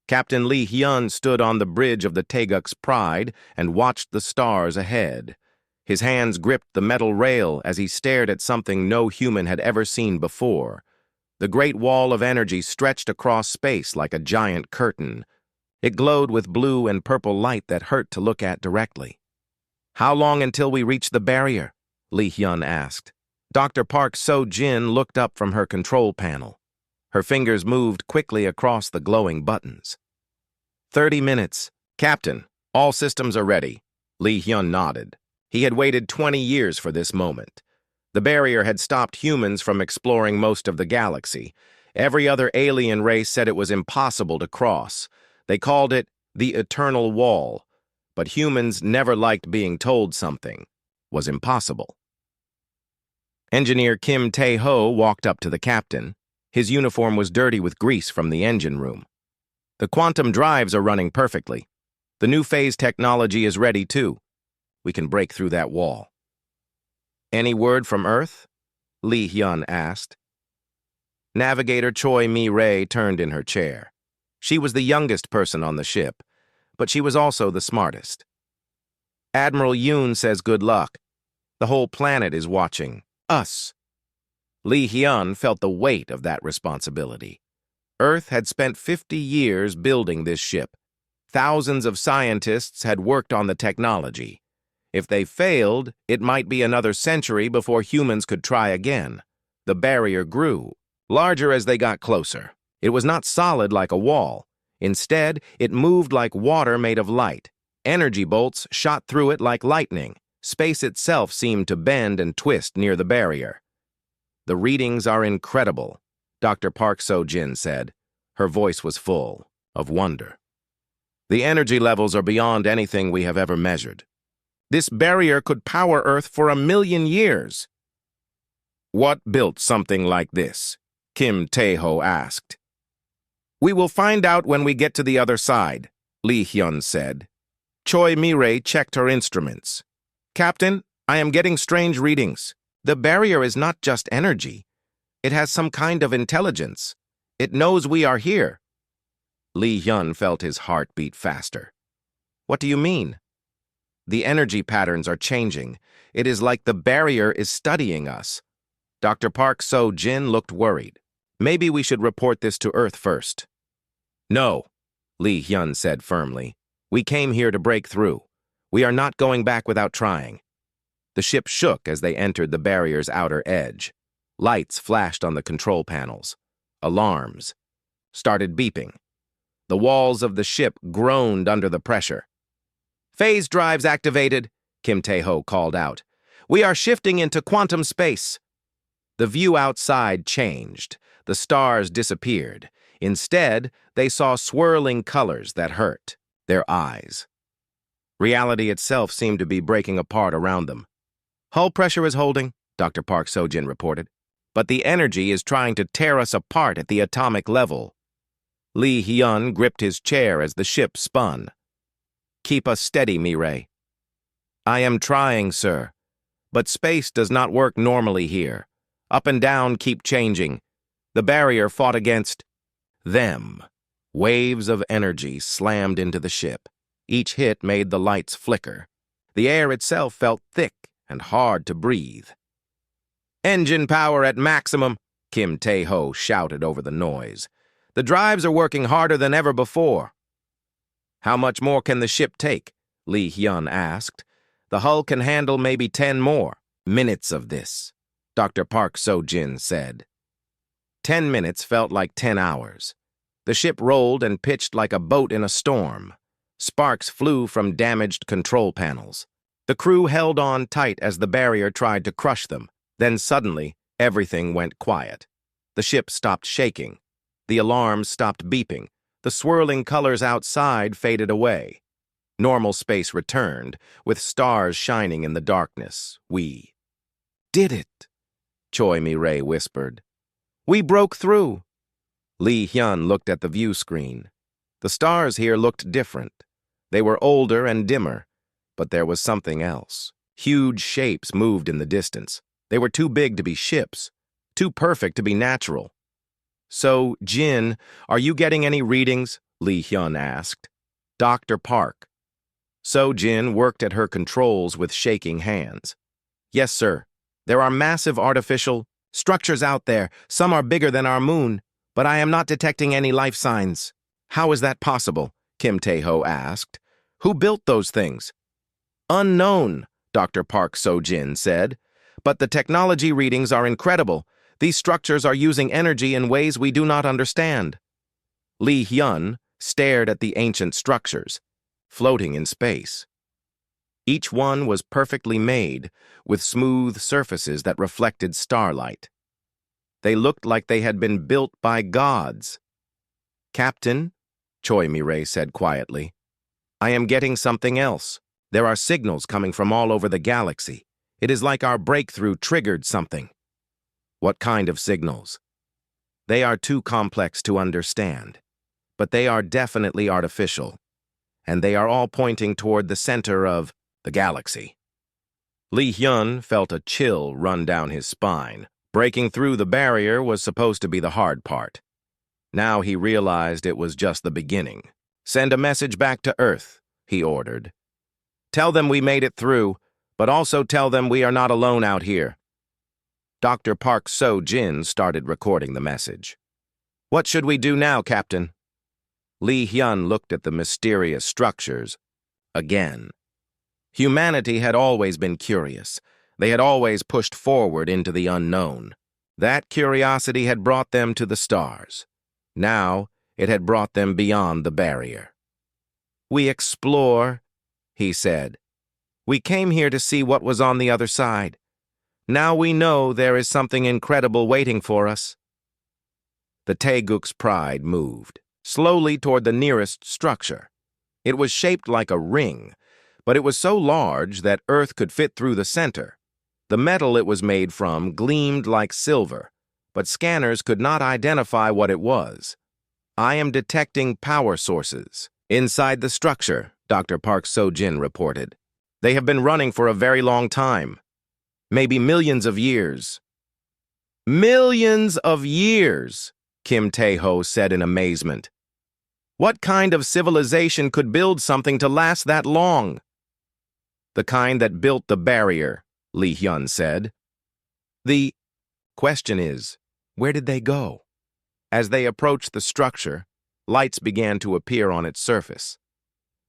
Captain Lee Hyun stood on the bridge of the Taeguk's Pride and watched the stars ahead. His hands gripped the metal rail as he stared at something no human had ever seen before. The great wall of energy stretched across space like a giant curtain. It glowed with blue and purple light that hurt to look at directly. "How long until we reach the barrier?" Lee Hyun asked. Dr. Park So-jin looked up from her control panel. Her fingers moved quickly across the glowing buttons. 30 minutes. Captain, all systems are ready." Lee Hyun nodded. He had waited 20 years for this moment. The barrier had stopped humans from exploring most of the galaxy. Every other alien race said it was impossible to cross. They called it the Eternal Wall. But humans never liked being told something was impossible. Engineer Kim Tae-ho walked up to the captain. His uniform was dirty with grease from the engine room. "The quantum drives are running perfectly. The new phase technology is ready too. We can break through that wall." "Any word from Earth?" Lee Hyun asked. Navigator Choi Mi-rae turned in her chair. She was the youngest person on the ship, but she was also the smartest. "Admiral Yoon says good luck. The whole planet is watching us." Lee Hyun felt the weight of that responsibility. Earth had spent 50 years building this ship. Thousands of scientists had worked on the technology. If they failed, it might be another century before humans could try again. The barrier grew, larger as they got closer. It was not solid like a wall. Instead, it moved like water made of light. Energy bolts shot through it like lightning. Space itself seemed to bend and twist near the barrier. "The readings are incredible," Dr. Park So-jin said. Her voice was full of wonder. "The energy levels are beyond anything we have ever measured. This barrier could power Earth for 1,000,000 years." "What built something like this?" Kim Tae-ho asked. "We will find out when we get to the other side," Lee Hyun said. Choi Mi-rae checked her instruments. "Captain, I am getting strange readings. The barrier is not just energy. It has some kind of intelligence. It knows we are here." Lee Hyun felt his heart beat faster. "What do you mean?" "The energy patterns are changing. It is like the barrier is studying us." Dr. Park So-jin looked worried. "Maybe we should report this to Earth first." "No," Lee Hyun said firmly. "We came here to break through. We are not going back without trying." The ship shook as they entered the barrier's outer edge. Lights flashed on the control panels. Alarms started beeping. The walls of the ship groaned under the pressure. "Phase drives activated," Kim Tae-ho called out. "We are shifting into quantum space." The view outside changed. The stars disappeared. Instead, they saw swirling colors that hurt their eyes. Reality itself seemed to be breaking apart around them. "Hull pressure is holding," Dr. Park So-jin reported. "But the energy is trying to tear us apart at the atomic level." Lee Hyun gripped his chair as the ship spun. "Keep us steady, Mi-rae." "I am trying, sir. But space does not work normally here. Up and down keep changing. The barrier fought against them." Waves of energy slammed into the ship. Each hit made the lights flicker. The air itself felt thick and hard to breathe. "Engine power at maximum," Kim Tae-ho shouted over the noise. "The drives are working harder than ever before." "How much more can the ship take?" Lee Hyun asked. "The hull can handle maybe 10 more minutes of this," Dr. Park So-jin said. 10 minutes felt like 10 hours. The ship rolled and pitched like a boat in a storm. Sparks flew from damaged control panels. The crew held on tight as the barrier tried to crush them. Then suddenly, everything went quiet. The ship stopped shaking. The alarms stopped beeping. The swirling colors outside faded away. Normal space returned, with stars shining in the darkness. "We did it," Choi Mi-rae whispered. "We broke through." Lee Hyun looked at the view screen. The stars here looked different. They were older and dimmer, but there was something else. Huge shapes moved in the distance. They were too big to be ships, too perfect to be natural. "So, Jin, are you getting any readings?" Lee Hyun asked. Dr. Park. So-jin worked at her controls with shaking hands. Yes, sir. There are massive artificial structures out there. Some are bigger than our moon, but I am not detecting any life signs. How is that possible? Kim Tae-ho asked. Who built those things? Unknown, Dr. Park So-jin said. But the technology readings are incredible. These structures are using energy in ways we do not understand. Lee Hyun stared at the ancient structures, floating in space. Each one was perfectly made, with smooth surfaces that reflected starlight. They looked like they had been built by gods. Captain, Choi Mi-rae said quietly, I am getting something else. There are signals coming from all over the galaxy. It is like our breakthrough triggered something. What kind of signals? They are too complex to understand, but they are definitely artificial, and they are all pointing toward the center of the galaxy. Lee Hyun felt a chill run down his spine. Breaking through the barrier was supposed to be the hard part. Now he realized it was just the beginning. Send a message back to Earth, he ordered. Tell them we made it through, but also tell them we are not alone out here. Dr. Park So-jin started recording the message. What should we do now, Captain? Lee Hyun looked at the mysterious structures again. Humanity had always been curious. They had always pushed forward into the unknown. That curiosity had brought them to the stars. Now, it had brought them beyond the barrier. We explore, he said. We came here to see what was on the other side. Now we know there is something incredible waiting for us. The Taeguk's pride moved, slowly toward the nearest structure. It was shaped like a ring, but it was so large that Earth could fit through the center. The metal it was made from gleamed like silver, but scanners could not identify what it was. I am detecting power sources inside the structure, Dr. Park So-jin reported. They have been running for a very long time. Maybe millions of years. Millions of years, Kim Tae-ho said in amazement. What kind of civilization could build something to last that long? The kind that built the barrier, Lee Hyun said. The question is, where did they go? As they approached the structure, lights began to appear on its surface.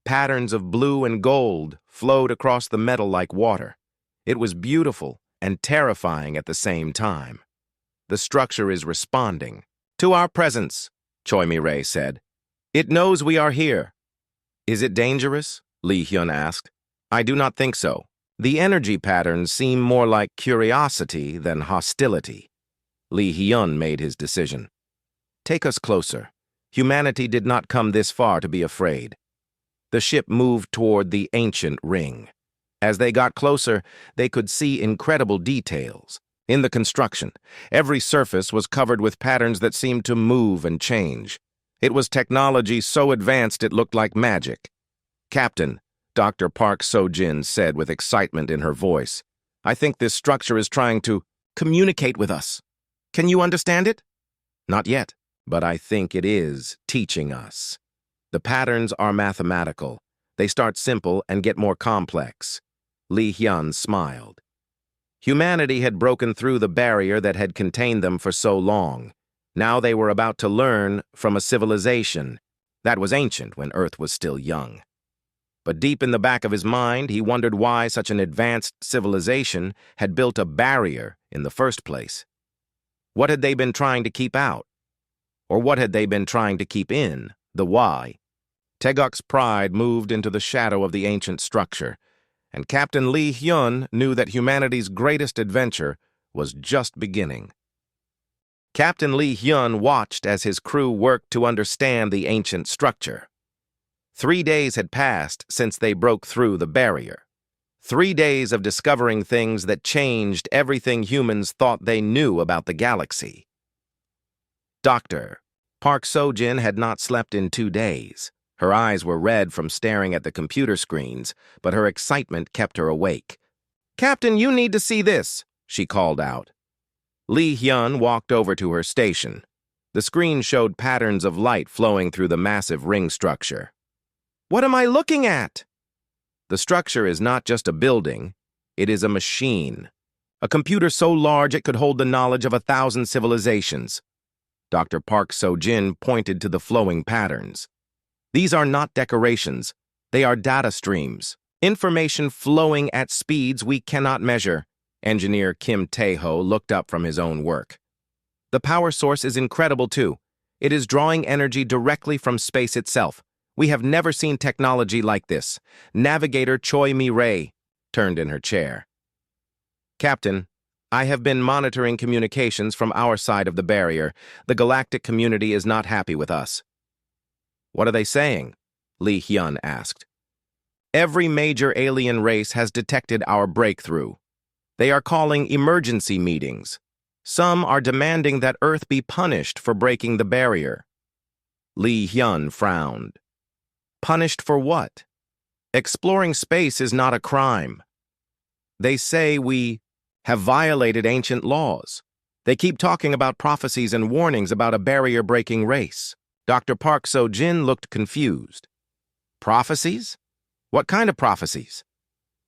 Patterns of blue and gold flowed across the metal like water. It was beautiful and terrifying at the same time. The structure is responding to our presence, Choi Mi-rae said. It knows we are here. Is it dangerous? Lee Hyun asked. I do not think so. The energy patterns seem more like curiosity than hostility. Lee Hyun made his decision. Take us closer. Humanity did not come this far to be afraid. The ship moved toward the ancient ring. As they got closer, they could see incredible details. In the construction, every surface was covered with patterns that seemed to move and change. It was technology so advanced it looked like magic. Captain, Dr. Park So-jin said with excitement in her voice, I think this structure is trying to communicate with us. Can you understand it? Not yet, but I think it is teaching us. The patterns are mathematical. They start simple and get more complex. Lee Hyun smiled. Humanity had broken through the barrier that had contained them for so long. Now they were about to learn from a civilization that was ancient when Earth was still young. But deep in the back of his mind, he wondered why such an advanced civilization had built a barrier in the first place. What had they been trying to keep out? Or what had they been trying to keep in, the why? Taeguk's pride moved into the shadow of the ancient structure, and Captain Lee Hyun knew that humanity's greatest adventure was just beginning. Captain Lee Hyun watched as his crew worked to understand the ancient structure. 3 days had passed since they broke through the barrier. 3 days of discovering things that changed everything humans thought they knew about the galaxy. Dr. Park So-jin had not slept in 2 days. Her eyes were red from staring at the computer screens, but her excitement kept her awake. Captain, you need to see this, she called out. Lee Hyun walked over to her station. The screen showed patterns of light flowing through the massive ring structure. What am I looking at? The structure is not just a building, it is a machine. A computer so large it could hold the knowledge of 1,000 civilizations. Dr. Park So-jin pointed to the flowing patterns. These are not decorations, they are data streams. Information flowing at speeds we cannot measure. Engineer Kim Tae-ho looked up from his own work. The power source is incredible too. It is drawing energy directly from space itself. We have never seen technology like this. Navigator Choi Mi-rae turned in her chair. Captain, I have been monitoring communications from our side of the barrier. The galactic community is not happy with us. What are they saying? Lee Hyun asked. Every major alien race has detected our breakthrough. They are calling emergency meetings. Some are demanding that Earth be punished for breaking the barrier. Lee Hyun frowned. Punished for what? Exploring space is not a crime. They say we have violated ancient laws. They keep talking about prophecies and warnings about a barrier-breaking race. Dr. Park So-jin looked confused. Prophecies? What kind of prophecies?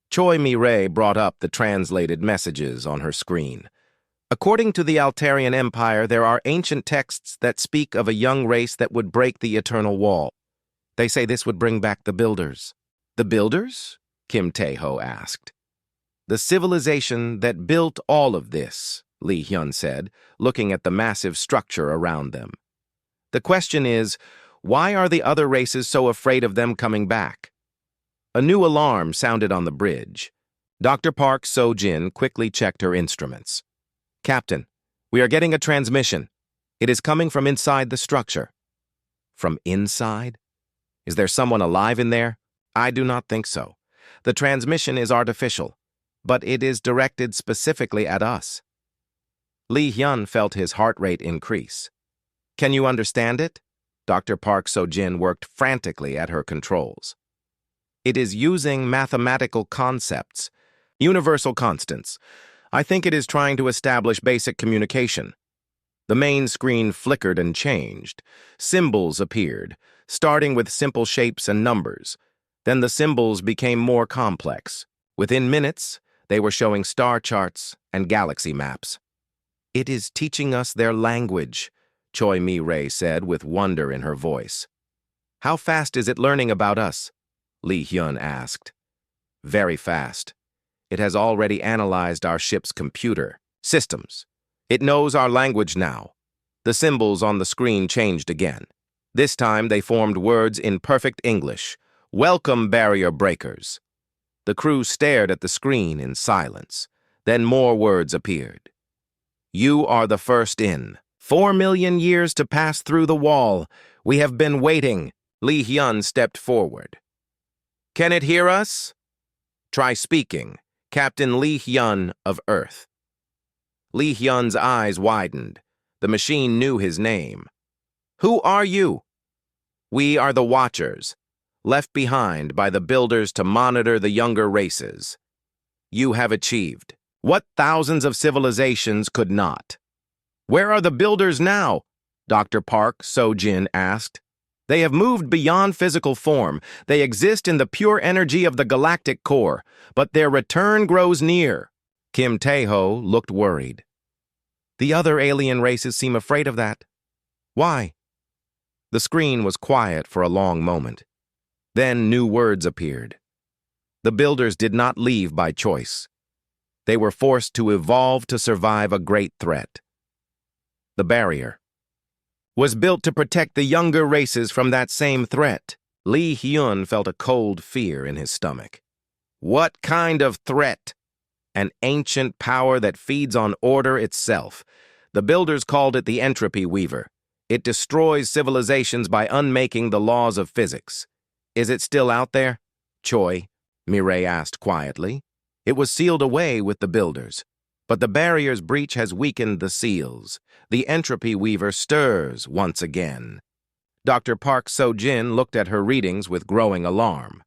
Choi Mi-rae brought up the translated messages on her screen. According to the Altarian Empire, there are ancient texts that speak of a young race that would break the eternal wall. They say this would bring back the Builders. The Builders? Kim Tae-ho asked. The civilization that built all of this, Lee Hyun said, looking at the massive structure around them. The question is, why are the other races so afraid of them coming back? A new alarm sounded on the bridge. Dr. Park So-jin quickly checked her instruments. Captain, we are getting a transmission. It is coming from inside the structure. From inside? Is there someone alive in there? I do not think so. The transmission is artificial, but it is directed specifically at us. Lee Hyun felt his heart rate increase. Can you understand it? Dr. Park So-jin worked frantically at her controls. It is using mathematical concepts, universal constants. I think it is trying to establish basic communication. The main screen flickered and changed. Symbols appeared, starting with simple shapes and numbers. Then the symbols became more complex. Within minutes, they were showing star charts and galaxy maps. It is teaching us their language, Choi Mi-rae said with wonder in her voice. How fast is it learning about us? Lee Hyun asked. Very fast. It has already analyzed our ship's computer systems. It knows our language now. The symbols on the screen changed again. This time they formed words in perfect English. Welcome, barrier breakers. The crew stared at the screen in silence. Then more words appeared. You are the first in. 4 million years to pass through the wall. We have been waiting. Lee Hyun stepped forward. Can it hear us? Try speaking. Captain Lee Hyun of Earth. Lee Hyun's eyes widened. The machine knew his name. Who are you? We are the Watchers, left behind by the Builders to monitor the younger races. You have achieved what thousands of civilizations could not. Where are the Builders now? Dr. Park So-jin asked. They have moved beyond physical form. They exist in the pure energy of the galactic core, but their return grows near. Kim Tae-ho looked worried. The other alien races seem afraid of that. Why? The screen was quiet for a long moment. Then new words appeared. The Builders did not leave by choice. They were forced to evolve to survive a great threat. The barrier was built to protect the younger races from that same threat. Lee Hyun felt a cold fear in his stomach. What kind of threat? An ancient power that feeds on order itself. The Builders called it the Entropy Weaver. It destroys civilizations by unmaking the laws of physics. Is it still out there? Choi Mi-rae asked quietly. It was sealed away with the Builders. But the barrier's breach has weakened the seals. The Entropy Weaver stirs once again. Dr. Park So-jin looked at her readings with growing alarm.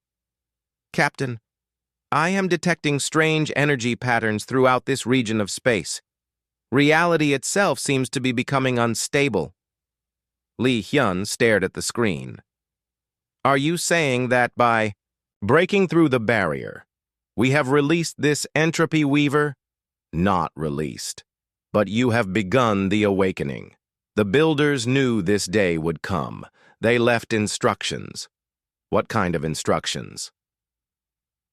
Captain, I am detecting strange energy patterns throughout this region of space. Reality itself seems to be becoming unstable. Lee Hyun stared at the screen. Are you saying that by breaking through the barrier, we have released this entropy weaver? Not released. But you have begun the awakening. The builders knew this day would come. They left instructions. What kind of instructions?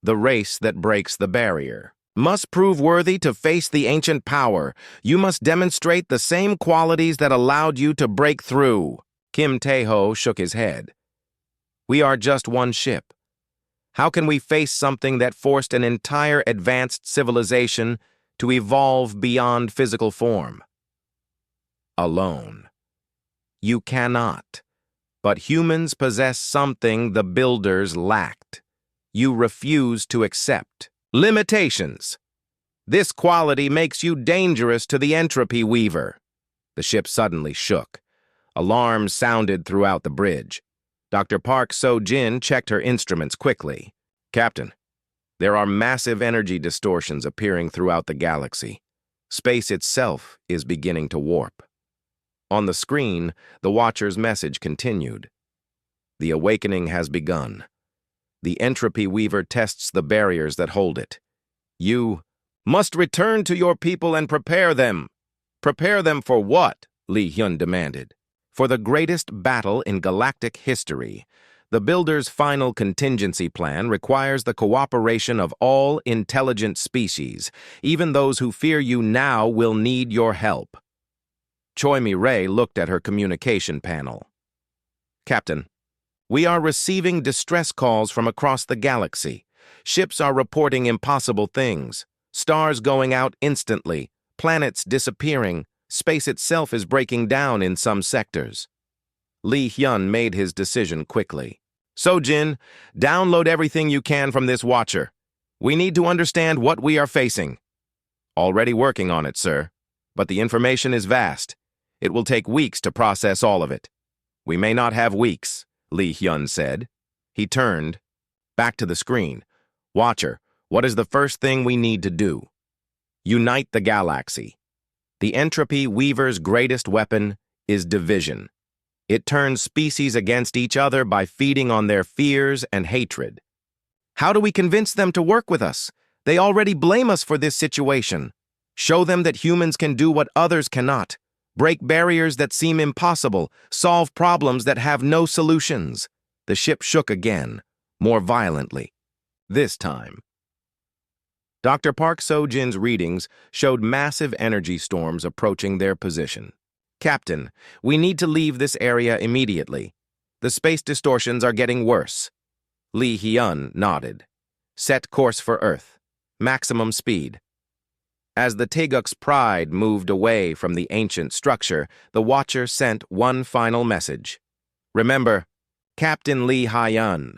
The race that breaks the barrier must prove worthy to face the ancient power. You must demonstrate the same qualities that allowed you to break through. Kim Tae-ho shook his head. We are just one ship. How can we face something that forced an entire advanced civilization to evolve beyond physical form? Alone. You cannot. But humans possess something the builders lacked. You refuse to accept. Limitations. This quality makes you dangerous to the entropy weaver. The ship suddenly shook. Alarms sounded throughout the bridge. Dr. Park So-jin checked her instruments quickly. Captain, there are massive energy distortions appearing throughout the galaxy. Space itself is beginning to warp. On the screen, the Watcher's message continued. The awakening has begun. The entropy weaver tests the barriers that hold it. You must return to your people and prepare them. Prepare them for what? Lee Hyun demanded. For the greatest battle in galactic history. The Builder's final contingency plan requires the cooperation of all intelligent species. Even those who fear you now will need your help. Choi Mi-rae looked at her communication panel. Captain, we are receiving distress calls from across the galaxy. Ships are reporting impossible things. Stars going out instantly. Planets disappearing. Space itself is breaking down in some sectors. Lee Hyun made his decision quickly. So-jin, download everything you can from this Watcher. We need to understand what we are facing. Already working on it, sir. But the information is vast. It will take weeks to process all of it. We may not have weeks, Lee Hyun said. He turned back to the screen. Watcher, what is the first thing we need to do? Unite the galaxy. The entropy weaver's greatest weapon is division. It turns species against each other by feeding on their fears and hatred. How do we convince them to work with us? They already blame us for this situation. Show them that humans can do what others cannot. Break barriers that seem impossible. Solve problems that have no solutions. The ship shook again, more violently. This time. Dr. Park So-jin's readings showed massive energy storms approaching their position. Captain, we need to leave this area immediately. The space distortions are getting worse. Lee Hyun nodded. Set course for Earth. Maximum speed. As the Taeguk's pride moved away from the ancient structure, the Watcher sent one final message. Remember, Captain Lee Hyun.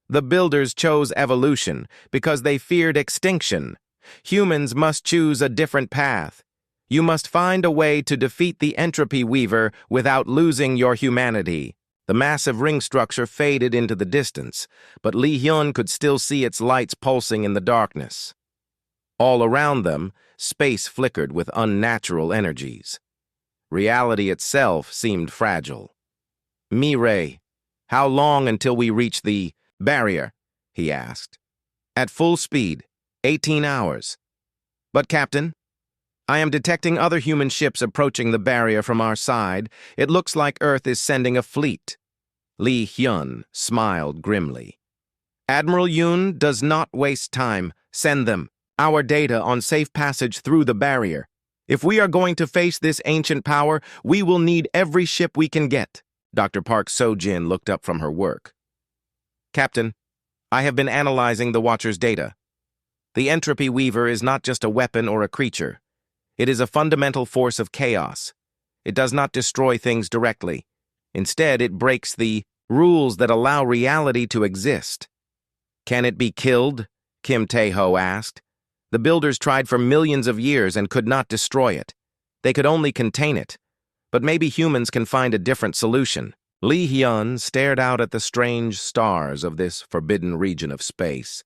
The builders chose evolution because they feared extinction. Humans must choose a different path. You must find a way to defeat the entropy weaver without losing your humanity. The massive ring structure faded into the distance, but Lee Hyun could still see its lights pulsing in the darkness. All around them, space flickered with unnatural energies. Reality itself seemed fragile. Mi-rae, how long until we reach the barrier? He asked. At full speed, 18 hours. But, Captain, I am detecting other human ships approaching the barrier from our side. It looks like Earth is sending a fleet. Lee Hyun smiled grimly. Admiral Yoon does not waste time. Send them. Our data on safe passage through the barrier. If we are going to face this ancient power, we will need every ship we can get. Dr. Park So-jin looked up from her work. Captain, I have been analyzing the Watcher's data. The entropy weaver is not just a weapon or a creature. It is a fundamental force of chaos. It does not destroy things directly. Instead, it breaks the rules that allow reality to exist. Can it be killed? Kim Tae-ho asked. The builders tried for millions of years and could not destroy it. They could only contain it. But maybe humans can find a different solution. Lee Hyun stared out at the strange stars of this forbidden region of space.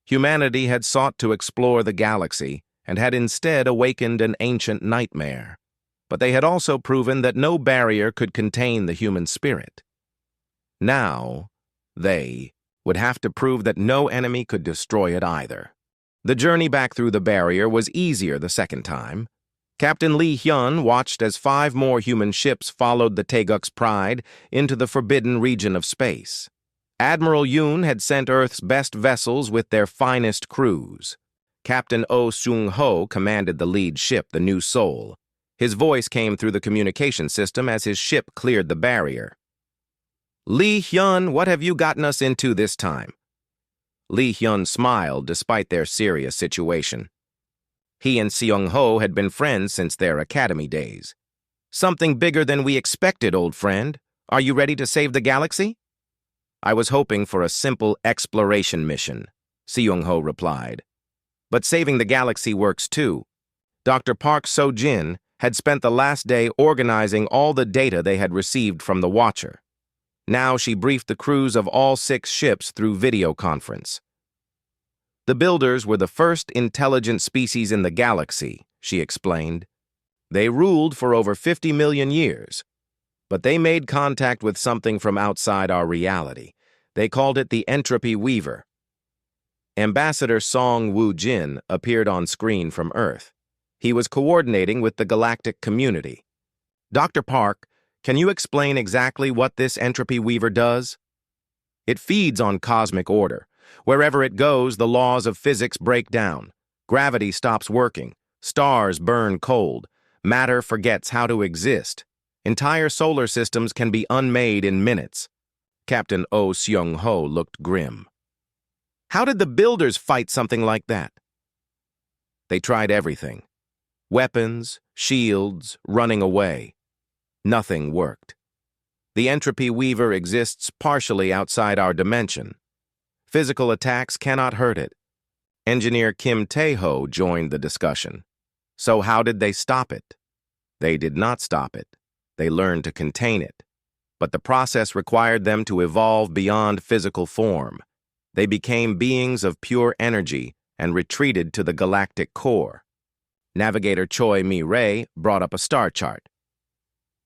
Humanity had sought to explore the galaxy and had instead awakened an ancient nightmare. but they had also proven that no barrier could contain the human spirit. Now, they would have to prove that no enemy could destroy it either. The journey back through the barrier was easier the second time. Captain Lee Hyun watched as 5 more human ships followed the Taeguk's Pride into the forbidden region of space. Admiral Yoon had sent Earth's best vessels with their finest crews. Captain Oh Seung-ho commanded the lead ship, the New Seoul. His voice came through the communication system as his ship cleared the barrier. "Lee Hyun, what have you gotten us into this time?" Lee Hyun smiled despite their serious situation. He and Seung-ho had been friends since their academy days. "Something bigger than we expected, old friend. Are you ready to save the galaxy?" "I was hoping for a simple exploration mission," Seung-ho replied. "But saving the galaxy works too." Dr. Park So-jin had spent the last day organizing all the data they had received from the Watcher. Now she briefed the crews of all 6 ships through video conference. "The Builders were the first intelligent species in the galaxy," she explained. "They ruled for over 50 million years. But they made contact with something from outside our reality. They called it the Entropy Weaver." Ambassador Song Woo-jin appeared on screen from Earth. He was coordinating with the galactic community. "Dr. Park, can you explain exactly what this Entropy Weaver does?" "It feeds on cosmic order. Wherever it goes, the laws of physics break down. Gravity stops working. Stars burn cold. Matter forgets how to exist. Entire solar systems can be unmade in minutes." Captain Oh Seung-ho looked grim. "How did the Builders fight something like that?" "They tried everything. Weapons, shields, running away. Nothing worked. The Entropy Weaver exists partially outside our dimension. Physical attacks cannot hurt it." Engineer Kim Tae-ho joined the discussion. "So how did they stop it?" "They did not stop it. They learned to contain it. But the process required them to evolve beyond physical form. They became beings of pure energy and retreated to the galactic core." Navigator Choi Mi-rae brought up a star chart.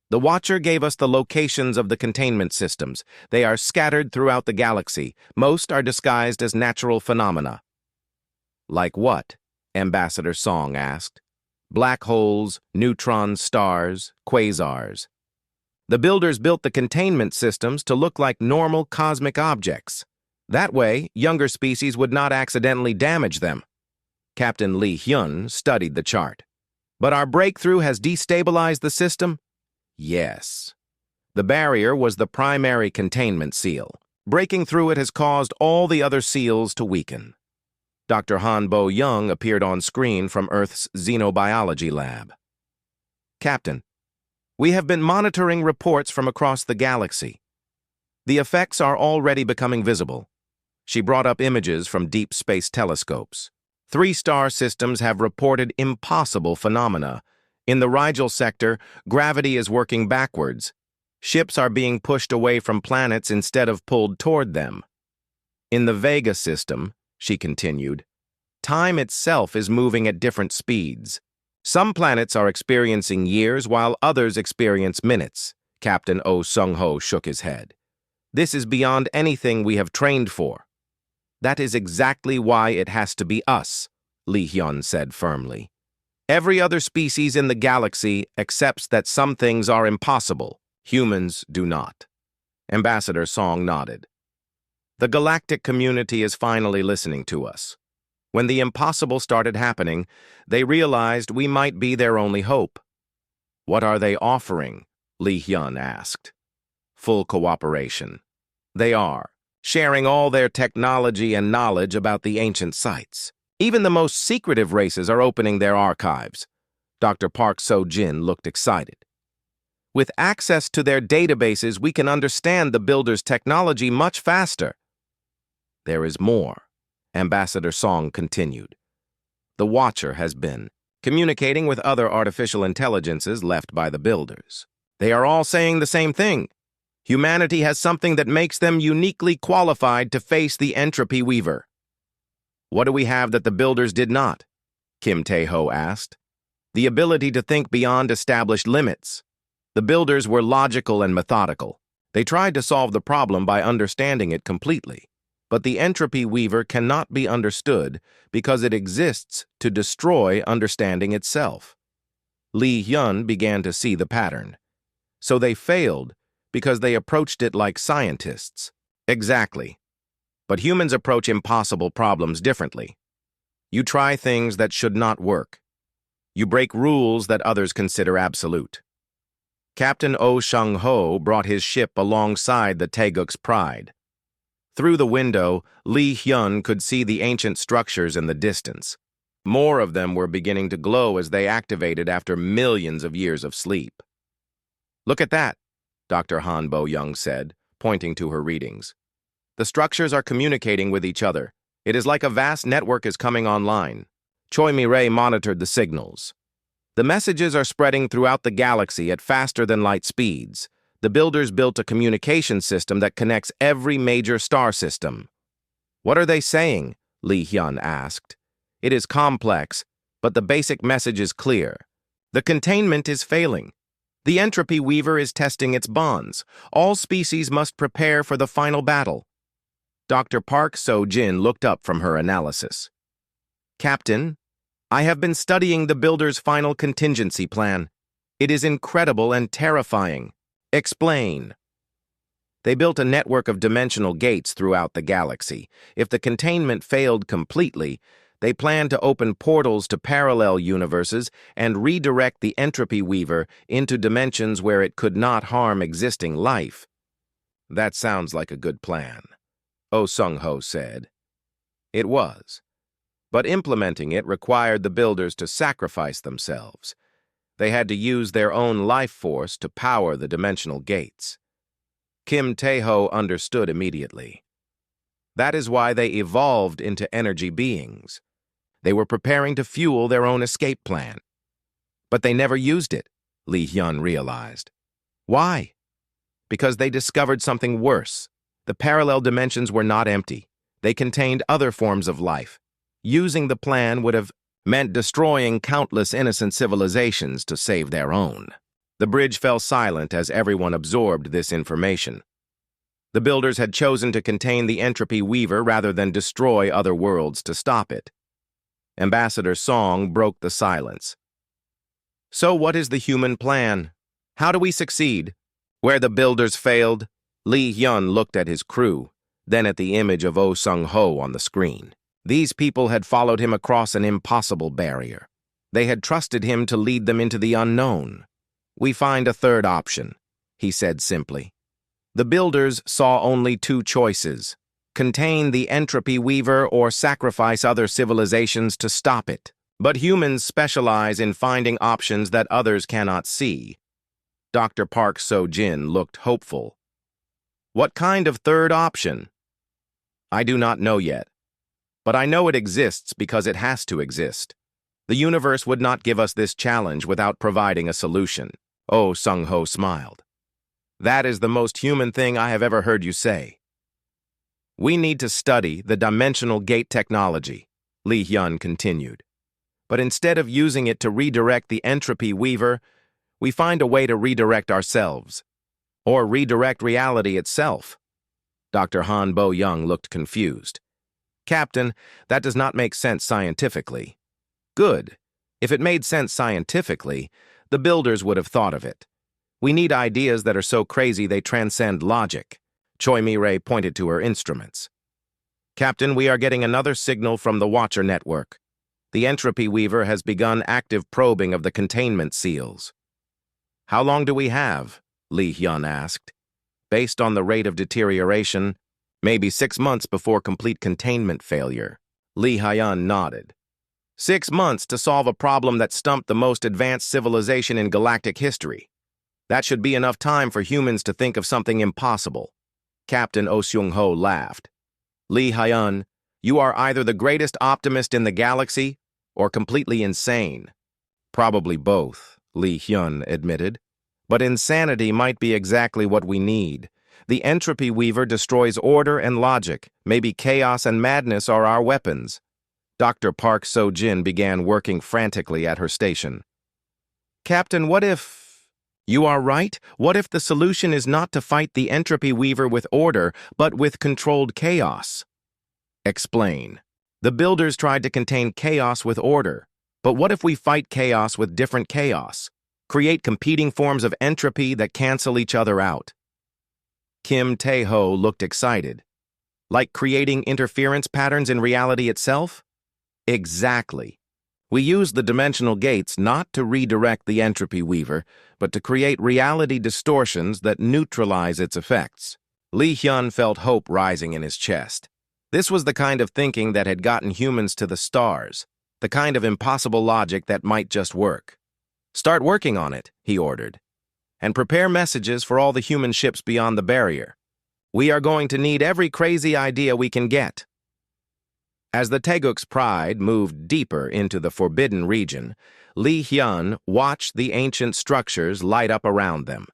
"The Watcher gave us the locations of the containment systems. They are scattered throughout the galaxy. Most are disguised as natural phenomena." "Like what?" Ambassador Song asked. "Black holes, neutron stars, quasars." "The Builders built the containment systems to look like normal cosmic objects. That way, younger species would not accidentally damage them." Captain Lee Hyun studied the chart. "But our breakthrough has destabilized the system?" "Yes. The barrier was the primary containment seal. Breaking through it has caused all the other seals to weaken." Dr. Han Bo-young appeared on screen from Earth's xenobiology lab. "Captain, we have been monitoring reports from across the galaxy. The effects are already becoming visible." She brought up images from deep space telescopes. 3 star systems have reported impossible phenomena. In the Rigel sector, gravity is working backwards. Ships are being pushed away from planets instead of pulled toward them. In the Vega system, she continued, time itself is moving at different speeds. Some planets are experiencing years while others experience minutes. Captain Oh Seung-ho shook his head. This is beyond anything we have trained for. That is exactly why it has to be us, Lee Hyun said firmly. Every other species in the galaxy accepts that some things are impossible. Humans do not. Ambassador Song nodded. The galactic community is finally listening to us. When the impossible started happening, they realized we might be their only hope. What are they offering? Lee Hyun asked. Full cooperation. They are, sharing all their technology and knowledge about the ancient sites. Even the most secretive races are opening their archives. Dr. Park So-jin looked excited. With access to their databases, we can understand the Builders' technology much faster. There is more, Ambassador Song continued. The Watcher has been communicating with other artificial intelligences left by the Builders. They are all saying the same thing. Humanity has something that makes them uniquely qualified to face the Entropy Weaver. What do we have that the Builders did not? Kim Tae-ho asked. the ability to think beyond established limits. The builders were logical and methodical. They tried to solve the problem by understanding it completely. But the entropy weaver cannot be understood because it exists to destroy understanding itself. Li Hyun began to see the pattern. So they failed because they approached it like scientists. Exactly. But humans approach impossible problems differently. You try things that should not work. You break rules that others consider absolute. Captain Oh Sung-ho brought his ship alongside the Taeguk's Pride. Through the window, Li Hyun could see the ancient structures in the distance. More of them were beginning to glow as they activated after millions of years of sleep. "Look at that," Dr. Han Bo-young said, pointing to her readings. "The structures are communicating with each other. It is like a vast network is coming online." Choi Mi-rae monitored the signals. The messages are spreading throughout the galaxy at faster-than-light speeds. The builders built a communication system that connects every major star system. "What are they saying?" Li Hyun asked. "It is complex, but the basic message is clear. The containment is failing. The entropy weaver is testing its bonds. All species must prepare for the final battle." Dr. Park So-jin looked up from her analysis. "Captain, I have been studying the builder's final contingency plan. It is incredible and terrifying. Explain." They built a network of dimensional gates throughout the galaxy. If the containment failed completely, they planned to open portals to parallel universes and redirect the entropy weaver into dimensions where it could not harm existing life. "That sounds like a good plan," Oh Sung-ho said. It was. But implementing it required the builders to sacrifice themselves. They had to use their own life force to power the dimensional gates. Kim Tae-ho understood immediately. That is why they evolved into energy beings. They were preparing to fuel their own escape plan. But they never used it, Li Hyun realized. Why? Because they discovered something worse. The parallel dimensions were not empty. They contained other forms of life. Using the plan would have meant destroying countless innocent civilizations to save their own. The bridge fell silent as everyone absorbed this information. The builders had chosen to contain the entropy weaver rather than destroy other worlds to stop it. Ambassador Song broke the silence. "So what is the human plan? How do we succeed?" Where the builders failed, Li Hyun looked at his crew, then at the image of Oh Sung-ho on the screen. These people had followed him across an impossible barrier. They had trusted him to lead them into the unknown. "We find a third option," he said simply. The builders saw only two choices: contain the entropy weaver or sacrifice other civilizations to stop it. But humans specialize in finding options that others cannot see. Dr. Park So-jin looked hopeful. "What kind of third option?" "I do not know yet. But I know it exists because it has to exist. The universe would not give us this challenge without providing a solution." Oh Sung-ho smiled. "That is the most human thing I have ever heard you say." "We need to study the dimensional gate technology," Li Hyun continued. "But instead of using it to redirect the entropy weaver, we find a way to redirect ourselves. Or redirect reality itself." Dr. Han Bo-young looked confused. "Captain, that does not make sense scientifically." "Good. If it made sense scientifically, the builders would have thought of it. We need ideas that are so crazy they transcend logic." Choi Mi-rae pointed to her instruments. "Captain, we are getting another signal from the Watcher Network. The entropy weaver has begun active probing of the containment seals." "How long do we have?" Li Hyun asked. "Based on the rate of deterioration, maybe 6 months before complete containment failure." Li Hyun nodded. 6 months to solve a problem that stumped the most advanced civilization in galactic history. That should be enough time for humans to think of something impossible. Captain Oh Sung-ho laughed. "Li Hyun, you are either the greatest optimist in the galaxy or completely insane." "Probably both," Li Hyun admitted. "But insanity might be exactly what we need. The entropy weaver destroys order and logic. Maybe chaos and madness are our weapons." Dr. Park So-jin began working frantically at her station. Captain, what if... You are right. What if the solution is not to fight the entropy weaver with order, but with controlled chaos? Explain. The builders tried to contain chaos with order. But what if we fight chaos with different chaos? Create competing forms of entropy that cancel each other out. Kim Tae-ho looked excited. Like creating interference patterns in reality itself? Exactly. We use the dimensional gates not to redirect the entropy weaver, but to create reality distortions that neutralize its effects. Lee Hyun felt hope rising in his chest. This was the kind of thinking that had gotten humans to the stars, the kind of impossible logic that might just work. Start working on it, he ordered, and prepare messages for all the human ships beyond the barrier. We are going to need every crazy idea we can get. As the Taeguk's pride moved deeper into the forbidden region, Lee Hyun watched the ancient structures light up around them.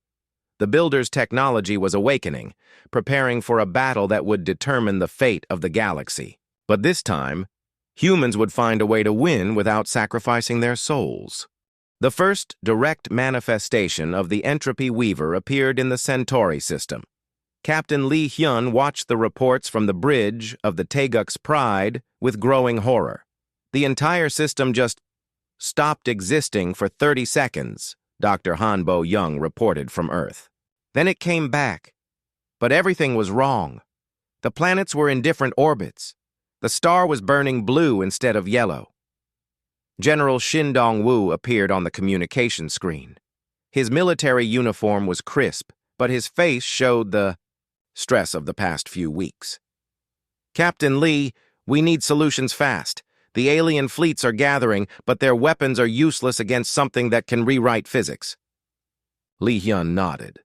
The builders' technology was awakening, preparing for a battle that would determine the fate of the galaxy. But this time, humans would find a way to win without sacrificing their souls. The first direct manifestation of the entropy weaver appeared in the Centauri system. Captain Lee Hyun watched the reports from the bridge of the Taeguk's pride with growing horror. The entire system just stopped existing for 30 seconds, Dr. Hanbo Young reported from Earth. Then it came back. But everything was wrong. The planets were in different orbits. The star was burning blue instead of yellow. General Shin Dong-woo appeared on the communication screen. His military uniform was crisp, but his face showed the stress of the past few weeks. Captain Lee, we need solutions fast. The alien fleets are gathering, but their weapons are useless against something that can rewrite physics. Lee Hyun nodded.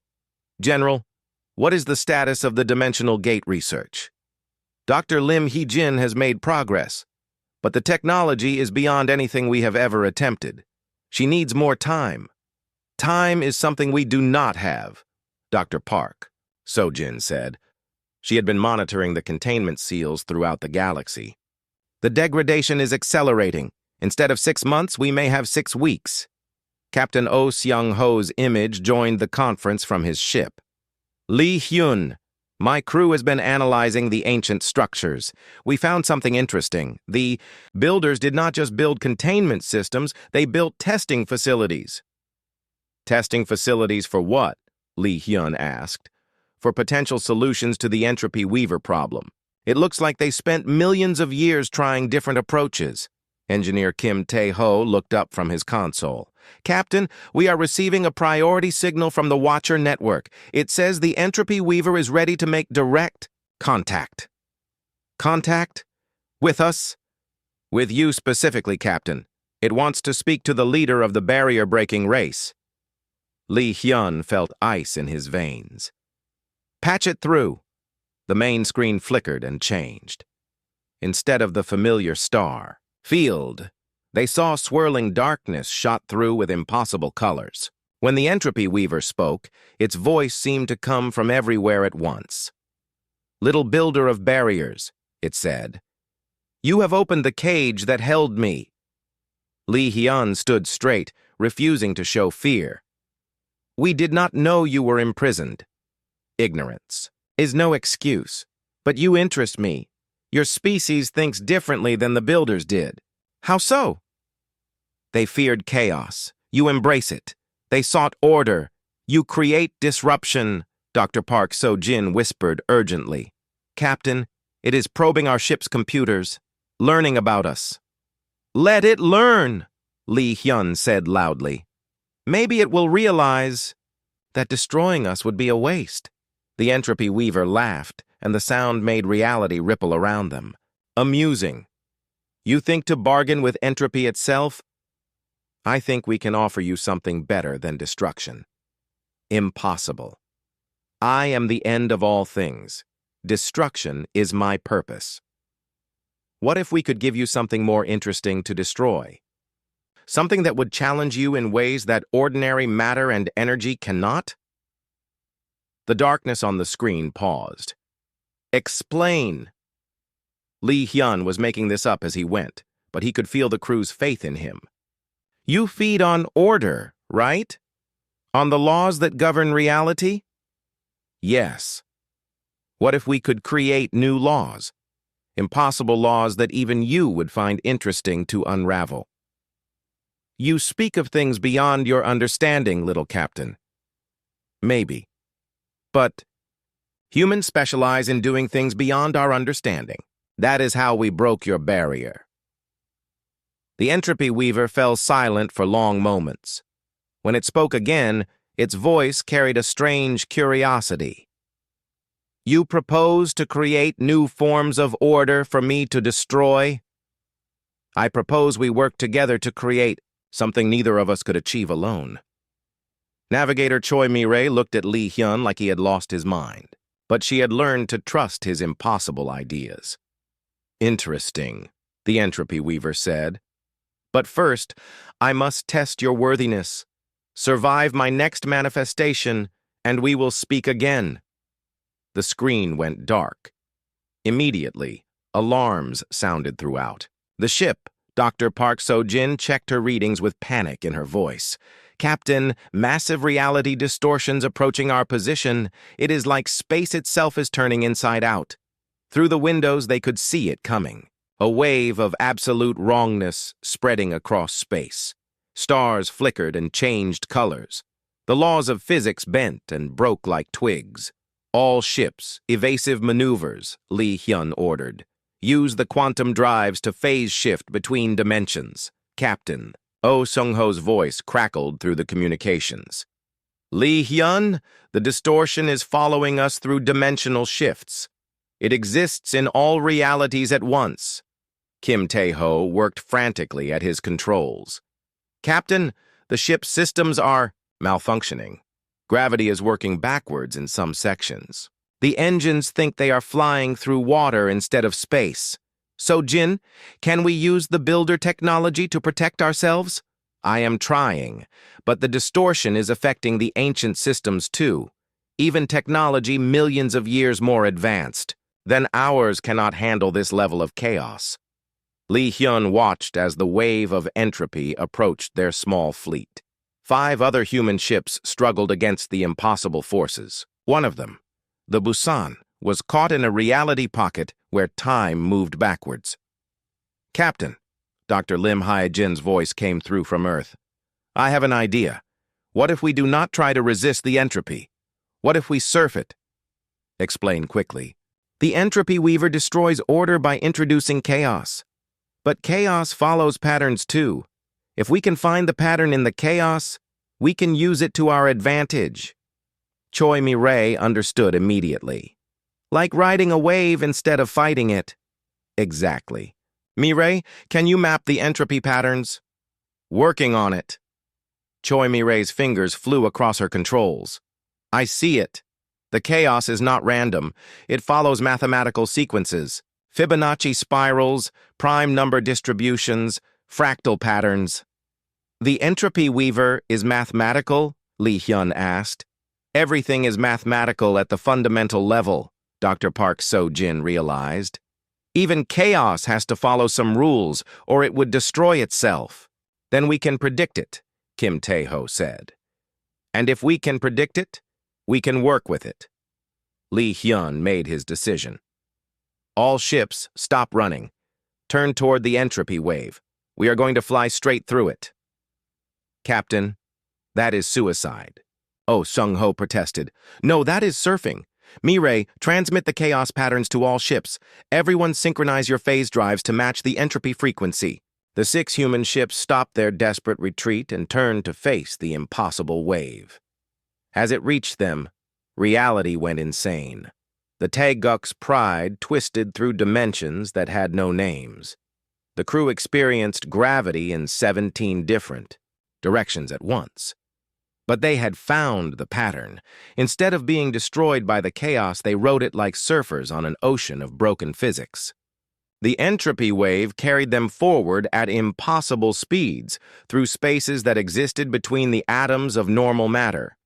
General, what is the status of the dimensional gate research? Dr. Lim Hee-jin has made progress, but the technology is beyond anything we have ever attempted. She needs more time. Time is something we do not have, Dr. Park, Sojin said. She had been monitoring the containment seals throughout the galaxy. The degradation is accelerating. Instead of 6 months, we may have 6 weeks. Captain Oh Seung-ho's image joined the conference from his ship. Lee Hyun, my crew has been analyzing the ancient structures. We found something interesting. The builders did not just build containment systems, they built testing facilities. Testing facilities for what? Lee Hyun asked. For potential solutions to the entropy weaver problem. It looks like they spent millions of years trying different approaches. Engineer Kim Tae-ho looked up from his console. Captain, we are receiving a priority signal from the Watcher Network. It says the entropy weaver is ready to make direct contact. Contact? With us? With you specifically, Captain. It wants to speak to the leader of the barrier-breaking race. Lee Hyun felt ice in his veins. Patch it through. The main screen flickered and changed. Instead of the familiar star, field, they saw swirling darkness shot through with impossible colors. When the entropy weaver spoke, its voice seemed to come from everywhere at once. Little builder of barriers, it said. You have opened the cage that held me. Lee Hyun stood straight, refusing to show fear. We did not know you were imprisoned. Ignorance is no excuse, but you interest me. Your species thinks differently than the builders did. How so? They feared chaos. You embrace it. They sought order. You create disruption, Dr. Park So-jin whispered urgently. Captain, it is probing our ship's computers, learning about us. Let it learn, Lee Hyun said loudly. Maybe it will realize that destroying us would be a waste. The entropy weaver laughed, and the sound made reality ripple around them. Amusing. You think to bargain with entropy itself? I think we can offer you something better than destruction. Impossible. I am the end of all things. Destruction is my purpose. What if we could give you something more interesting to destroy? Something that would challenge you in ways that ordinary matter and energy cannot? The darkness on the screen paused. Explain. Lee Hyun was making this up as he went, but he could feel the crew's faith in him. You feed on order, right? On the laws that govern reality? Yes. What if we could create new laws? Impossible laws that even you would find interesting to unravel. You speak of things beyond your understanding, little captain. Maybe. But humans specialize in doing things beyond our understanding. That is how we broke your barrier. The Entropy Weaver fell silent for long moments. When it spoke again, its voice carried a strange curiosity. You propose to create new forms of order for me to destroy? I propose we work together to create something neither of us could achieve alone. Navigator Choi Mi-rae looked at Lee Hyun like he had lost his mind, but she had learned to trust his impossible ideas. Interesting, the Entropy Weaver said. But first, I must test your worthiness. Survive my next manifestation, and we will speak again. The screen went dark. Immediately, alarms sounded throughout. The ship, Dr. Park So-jin, checked her readings with panic in her voice. Captain, massive reality distortions approaching our position. It is like space itself is turning inside out. Through the windows, they could see it coming. A wave of absolute wrongness spreading across space. Stars flickered and changed colors. The laws of physics bent and broke like twigs. All ships, evasive maneuvers, Lee Hyun ordered. Use the quantum drives to phase shift between dimensions. Captain, Oh Sung-ho's voice crackled through the communications. Lee Hyun, the distortion is following us through dimensional shifts. It exists in all realities at once. Kim Tae-ho worked frantically at his controls. Captain, the ship's systems are malfunctioning. Gravity is working backwards in some sections. The engines think they are flying through water instead of space. So, Jin, can we use the builder technology to protect ourselves? I am trying, but the distortion is affecting the ancient systems too. Even technology millions of years more advanced than ours cannot handle this level of chaos. Lee Hyun watched as the wave of entropy approached their small fleet. 5 other human ships struggled against the impossible forces. One of them, the Busan, was caught in a reality pocket where time moved backwards. Captain, Dr. Lim Hyojin's voice came through from Earth. I have an idea. What if we do not try to resist the entropy? What if we surf it? Explain quickly. The Entropy Weaver destroys order by introducing chaos. But chaos follows patterns too. If we can find the pattern in the chaos, we can use it to our advantage. Choi Mi-rae understood immediately. Like riding a wave instead of fighting it. Exactly. Mi-rae, can you map the entropy patterns? Working on it. Choi Mi-rae's fingers flew across her controls. I see it. The chaos is not random. It follows mathematical sequences. Fibonacci spirals, prime number distributions, fractal patterns. The Entropy Weaver is mathematical? Lee Hyun asked. Everything is mathematical at the fundamental level, Dr. Park So-jin realized. Even chaos has to follow some rules, or it would destroy itself. Then we can predict it, Kim Tae-ho said. And if we can predict it, we can work with it. Lee Hyun made his decision. All ships, stop running. Turn toward the entropy wave. We are going to fly straight through it. Captain, that is suicide. Oh, Sung-ho protested. No, that is surfing. Mi-rae, transmit the chaos patterns to all ships. Everyone synchronize your phase drives to match the entropy frequency. The 6 human ships stopped their desperate retreat and turned to face the impossible wave. As it reached them, reality went insane. The Taeguk's pride twisted through dimensions that had no names. The crew experienced gravity in 17 different directions at once. But they had found the pattern. Instead of being destroyed by the chaos, they rode it like surfers on an ocean of broken physics. The entropy wave carried them forward at impossible speeds through spaces that existed between the atoms of normal matter.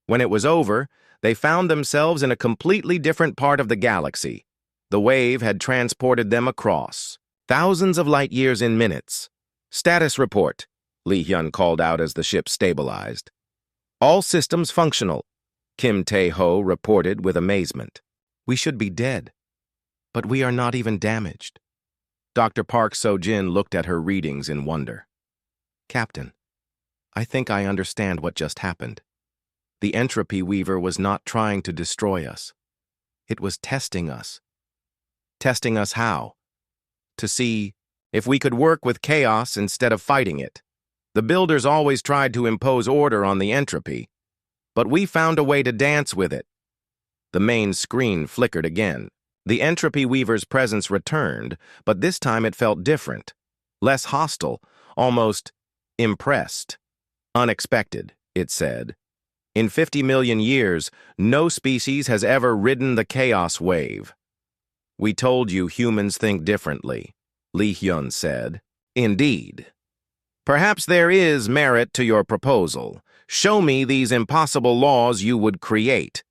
When it was over, they found themselves in a completely different part of the galaxy. The wave had transported them across, thousands of light years in minutes. Status report. Lee Hyun called out as the ship stabilized. All systems functional, Kim Tae-ho reported with amazement. We should be dead, but we are not even damaged. Dr. Park So-jin looked at her readings in wonder. Captain, I think I understand what just happened. The entropy weaver was not trying to destroy us. It was testing us. Testing us how? To see if we could work with chaos instead of fighting it. The builders always tried to impose order on the entropy, but we found a way to dance with it. The main screen flickered again. The entropy weaver's presence returned, but this time it felt different. Less hostile, almost impressed. Unexpected, it said. In 50 million years, no species has ever ridden the chaos wave. We told you humans think differently, Lee Hyun said. Indeed. Perhaps there is merit to your proposal. Show me these impossible laws you would create.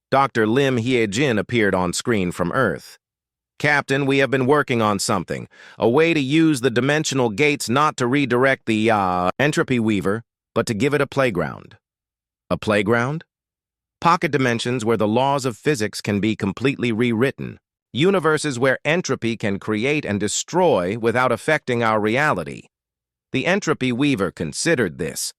Dr. Lim Hye-jin appeared on screen from Earth. Captain, we have been working on something. A way to use the dimensional gates not to redirect the, entropy weaver, but to give it a playground. A playground? Pocket dimensions where the laws of physics can be completely rewritten. Universes where entropy can create and destroy without affecting our reality. The entropy weaver considered this.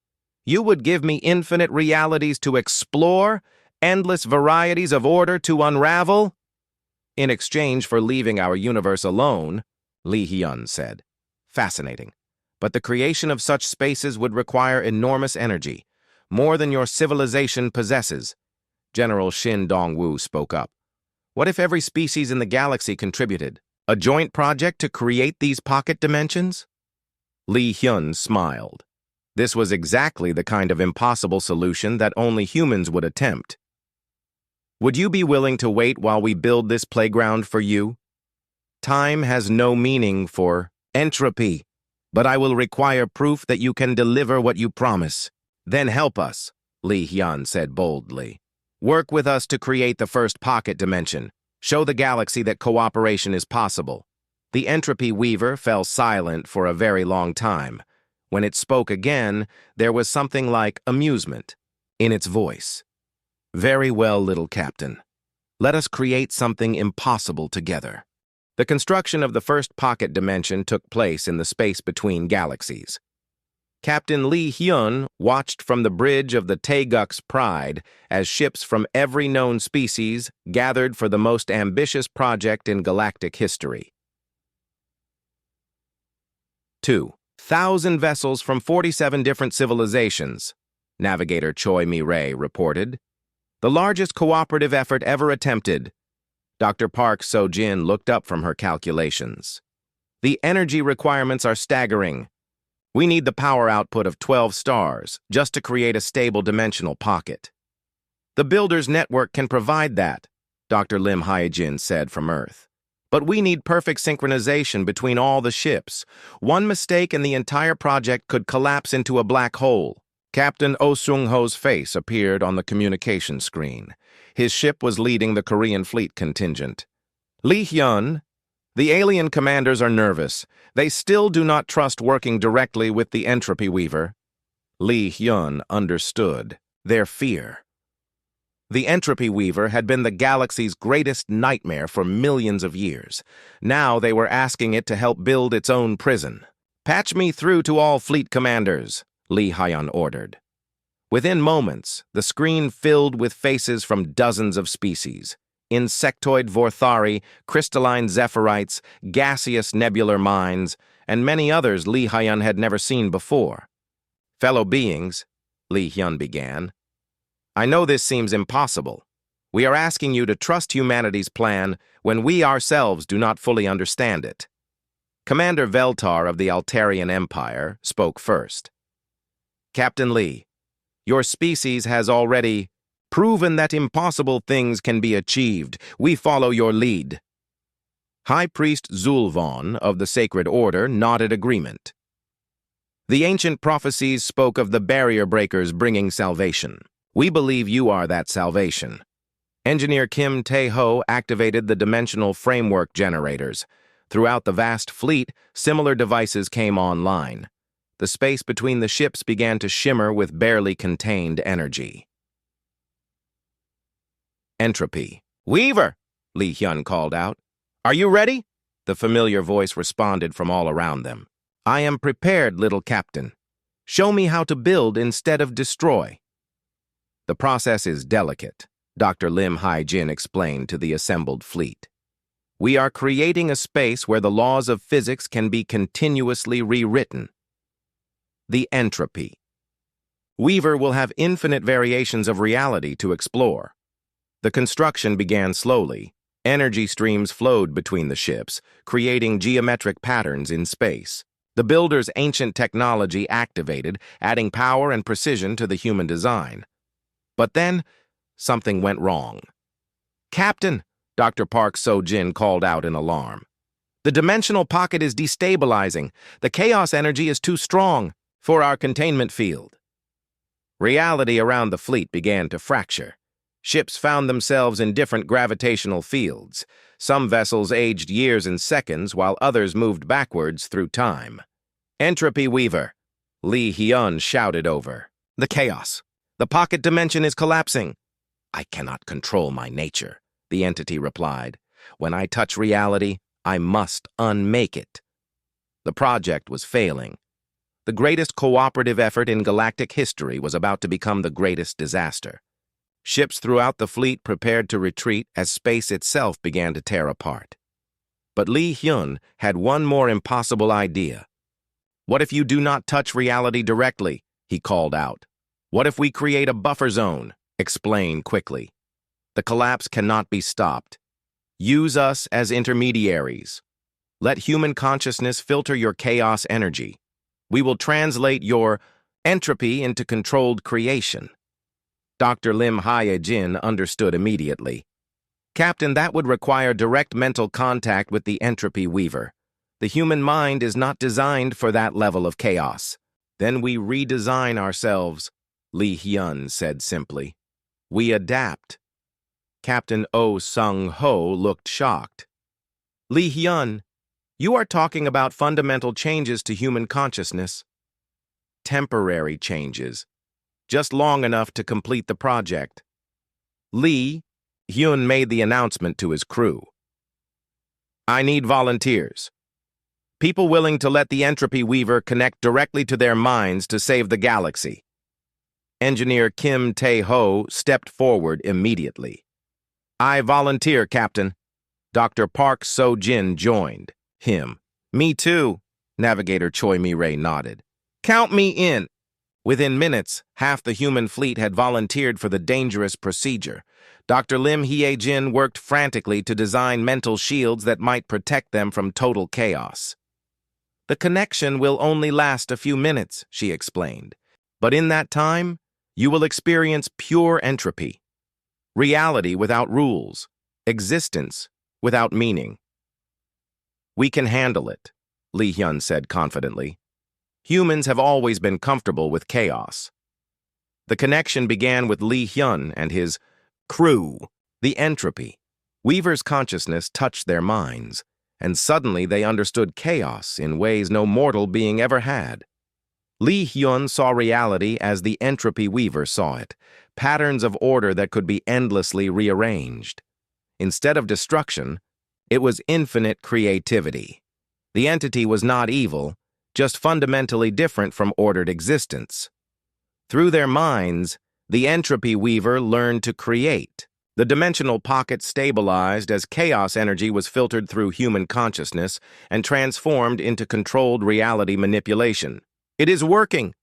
You would give me infinite realities to explore, endless varieties of order to unravel? In exchange for leaving our universe alone, Lee Hyun said. Fascinating. But the creation of such spaces would require enormous energy, more than your civilization possesses. General Shin Dong-woo spoke up. What if every species in the galaxy contributed? A joint project to create these pocket dimensions? Lee Hyun smiled. This was exactly the kind of impossible solution that only humans would attempt. Would you be willing to wait while we build this playground for you? Time has no meaning for entropy, but I will require proof that you can deliver what you promise. Then help us, Lee Hyun said boldly. Work with us to create the first pocket dimension. Show the galaxy that cooperation is possible. The entropy weaver fell silent for a very long time. When it spoke again, there was something like amusement in its voice. Very well, little captain. Let us create something impossible together. The construction of the first pocket dimension took place in the space between galaxies. Captain Lee Hyun watched from the bridge of the Taeguk's Pride as ships from every known species gathered for the most ambitious project in galactic history. 2,000 vessels from 47 different civilizations, Navigator Choi Mi-rae reported. The largest cooperative effort ever attempted. Dr. Park So-jin looked up from her calculations. The energy requirements are staggering. We need the power output of 12 stars just to create a stable dimensional pocket. The Builder's Network can provide that, Dr. Lim Hye-jin said from Earth. But we need perfect synchronization between all the ships. One mistake and the entire project could collapse into a black hole. Captain Oh Sung-ho's face appeared on the communication screen. His ship was leading the Korean fleet contingent. Lee Hyun, the alien commanders are nervous. They still do not trust working directly with the entropy weaver. Lee Hyun understood their fear. The entropy weaver had been the galaxy's greatest nightmare for millions of years. Now they were asking it to help build its own prison. Patch me through to all fleet commanders, Lee Hyun ordered. Within moments, the screen filled with faces from dozens of species. Insectoid Vorthari, crystalline Zephyrite, gaseous nebular mines, and many others Lee Hyun had never seen before. Fellow beings, Lee Hyun began, I know this seems impossible. We are asking you to trust humanity's plan when we ourselves do not fully understand it. Commander Veltar of the Altarian Empire spoke first. Captain Lee, your species has already proven that impossible things can be achieved. We follow your lead. High Priest Zulvon of the Sacred Order nodded agreement. The ancient prophecies spoke of the barrier breakers bringing salvation. We believe you are that salvation. Engineer Kim Tae-ho activated the dimensional framework generators. Throughout the vast fleet, similar devices came online. The space between the ships began to shimmer with barely contained energy. Entropy. "Weaver!" Lee Hyun called out. "Are you ready?" The familiar voice responded from all around them. "I am prepared, little captain. Show me how to build instead of destroy." "The process is delicate," Dr. Lim Hai-jin explained to the assembled fleet. "We are creating a space where the laws of physics can be continuously rewritten. The entropy. Weaver will have infinite variations of reality to explore." The construction began slowly. Energy streams flowed between the ships, creating geometric patterns in space. The builder's ancient technology activated, adding power and precision to the human design. But then, something went wrong. "Captain," Dr. Park So-jin called out in alarm. "The dimensional pocket is destabilizing. The chaos energy is too strong for our containment field." Reality around the fleet began to fracture. Ships found themselves in different gravitational fields. Some vessels aged years and seconds, while others moved backwards through time. "Entropy, Weaver!" Lee Hyun shouted over. "The chaos. The pocket dimension is collapsing." "I cannot control my nature," the entity replied. "When I touch reality, I must unmake it." The project was failing. The greatest cooperative effort in galactic history was about to become the greatest disaster. Ships throughout the fleet prepared to retreat as space itself began to tear apart. But Lee Hyun had one more impossible idea. "What if you do not touch reality directly?" he called out. "What if we create a buffer zone?" Explain quickly. "The collapse cannot be stopped. Use us as intermediaries. Let human consciousness filter your chaos energy. We will translate your entropy into controlled creation." Dr. Lim Hai-jin understood immediately. "Captain, that would require direct mental contact with the entropy weaver. The human mind is not designed for that level of chaos." "Then we redesign ourselves," Lee Hyun said simply. "We adapt." Captain Oh Sung-ho looked shocked. "Lee Hyun, you are talking about fundamental changes to human consciousness." "Temporary changes. Just long enough to complete the project." Lee Hyun made the announcement to his crew. "I need volunteers. People willing to let the entropy weaver connect directly to their minds to save the galaxy." Engineer Kim Tae-ho stepped forward immediately. "I volunteer, Captain." Dr. Park So-jin joined him. "Me too," Navigator Choi Mi-rae nodded. "Count me in." Within minutes, half the human fleet had volunteered for the dangerous procedure. Dr. Lim Hye-jin worked frantically to design mental shields that might protect them from total chaos. "The connection will only last a few minutes," she explained. "But in that time, you will experience pure entropy. Reality without rules. Existence without meaning." "We can handle it," Lee Hyun said confidently. "Humans have always been comfortable with chaos." The connection began with Lee Hyun and his crew, the entropy. Weaver's consciousness touched their minds, and suddenly they understood chaos in ways no mortal being ever had. Lee Hyun saw reality as the entropy weaver saw it, patterns of order that could be endlessly rearranged. Instead of destruction, it was infinite creativity. The entity was not evil, just fundamentally different from ordered existence. Through their minds, the entropy weaver learned to create. The dimensional pocket stabilized as chaos energy was filtered through human consciousness and transformed into controlled reality manipulation. "It is working,"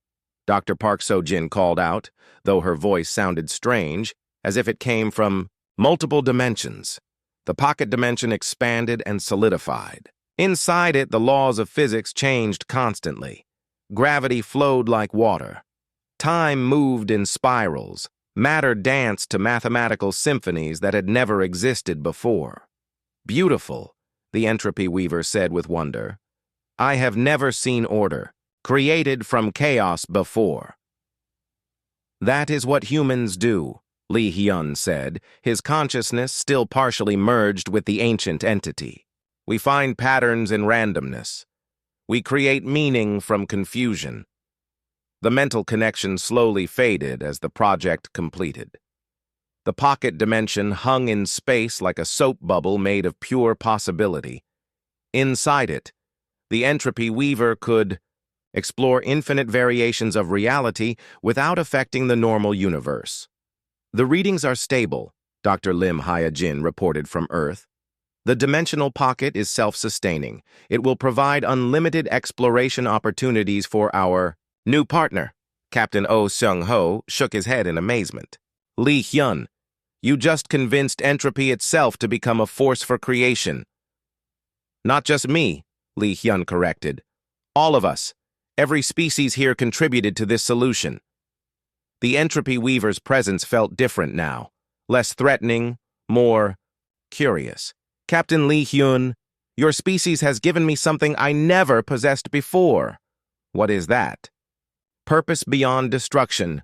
Dr. Park So-jin called out, though her voice sounded strange, as if it came from multiple dimensions. The pocket dimension expanded and solidified. Inside it, the laws of physics changed constantly. Gravity flowed like water. Time moved in spirals. Matter danced to mathematical symphonies that had never existed before. "Beautiful," the entropy weaver said with wonder. "I have never seen order, created from chaos before." "That is what humans do," Lee Hyun said, his consciousness still partially merged with the ancient entity. "We find patterns in randomness. We create meaning from confusion. The mental connection slowly faded as the project completed. The pocket dimension hung in space like a soap bubble made of pure possibility. Inside it, the entropy weaver could explore infinite variations of reality without affecting the normal universe. The readings are stable, Dr. Lim Hyajin reported from Earth. The dimensional pocket is self-sustaining. It will provide unlimited exploration opportunities for our new partner. Captain Oh Seung-ho shook his head in amazement. Lee Hyun, you just convinced entropy itself to become a force for creation. Not just me, Lee Hyun corrected. All of us. Every species here contributed to this solution. The entropy weaver's presence felt different now, less threatening, more curious. Captain Lee Hyun, your species has given me something I never possessed before. What is that? Purpose beyond destruction.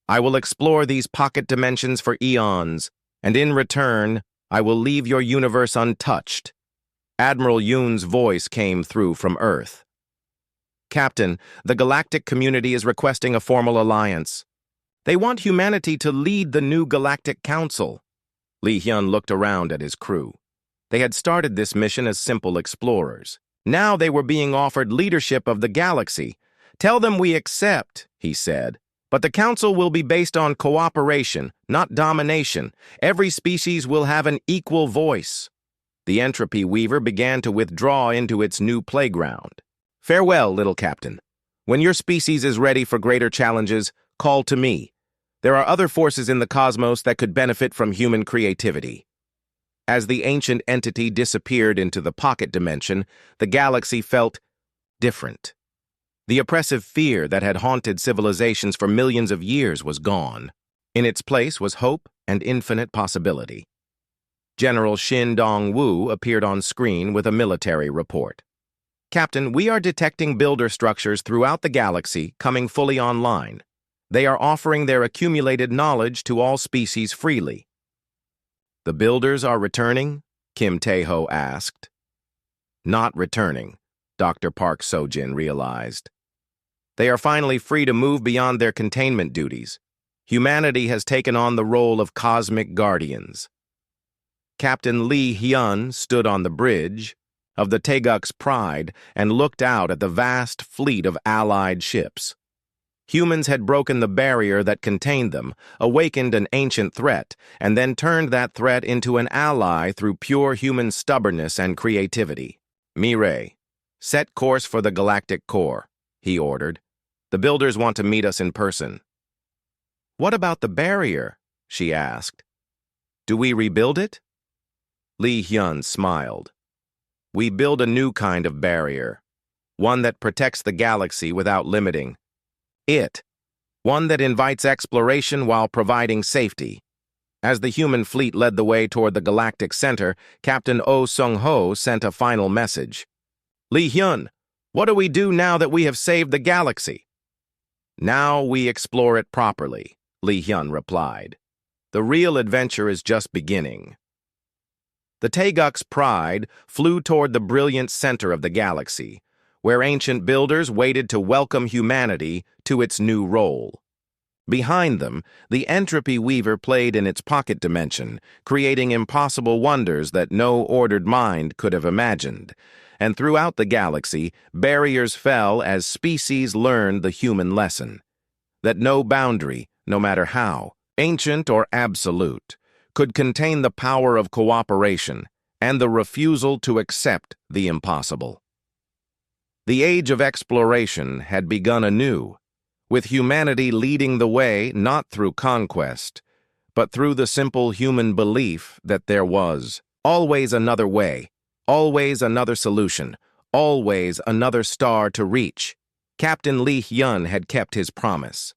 I will explore these pocket dimensions for eons, and in return, I will leave your universe untouched. Admiral Yoon's voice came through from Earth. Captain, the galactic community is requesting a formal alliance. They want humanity to lead the new Galactic Council. Lee Hyun looked around at his crew. They had started this mission as simple explorers. Now they were being offered leadership of the galaxy. Tell them we accept, he said. But the council will be based on cooperation, not domination. Every species will have an equal voice. The entropy weaver began to withdraw into its new playground. Farewell, little captain. When your species is ready for greater challenges, call to me. There are other forces in the cosmos that could benefit from human creativity. As the ancient entity disappeared into the pocket dimension, the galaxy felt different. The oppressive fear that had haunted civilizations for millions of years was gone. In its place was hope and infinite possibility. General Shin Dong-woo appeared on screen with a military report. Captain, we are detecting builder structures throughout the galaxy coming fully online. They are offering their accumulated knowledge to all species freely. The builders are returning? Kim Tae-ho asked. Not returning, Dr. Park Seo-jin realized. They are finally free to move beyond their containment duties. Humanity has taken on the role of cosmic guardians. Captain Lee Hyun stood on the bridge of the Taeguk's Pride and looked out at the vast fleet of Allied ships. Humans had broken the barrier that contained them, awakened an ancient threat, and then turned that threat into an ally through pure human stubbornness and creativity. Mireille, set course for the galactic core, he ordered. The builders want to meet us in person. What about the barrier? She asked. Do we rebuild it? Lee Hyun smiled. We build a new kind of barrier, one that protects the galaxy without limiting it, one that invites exploration while providing safety. As the human fleet led the way toward the galactic center, Captain Oh Seung-ho sent a final message. Lee Hyun, what do we do now that we have saved the galaxy? Now we explore it properly, Lee Hyun replied. The real adventure is just beginning. The Taeguk's Pride flew toward the brilliant center of the galaxy, where ancient builders waited to welcome humanity to its new role. Behind them, the entropy weaver played in its pocket dimension, creating impossible wonders that no ordered mind could have imagined. And throughout the galaxy, barriers fell as species learned the human lesson, that no boundary, no matter how, ancient or absolute, could contain the power of cooperation and the refusal to accept the impossible. The age of exploration had begun anew, with humanity leading the way not through conquest, but through the simple human belief that there was always another way, always another solution, always another star to reach. Captain Lee Hyun had kept his promise.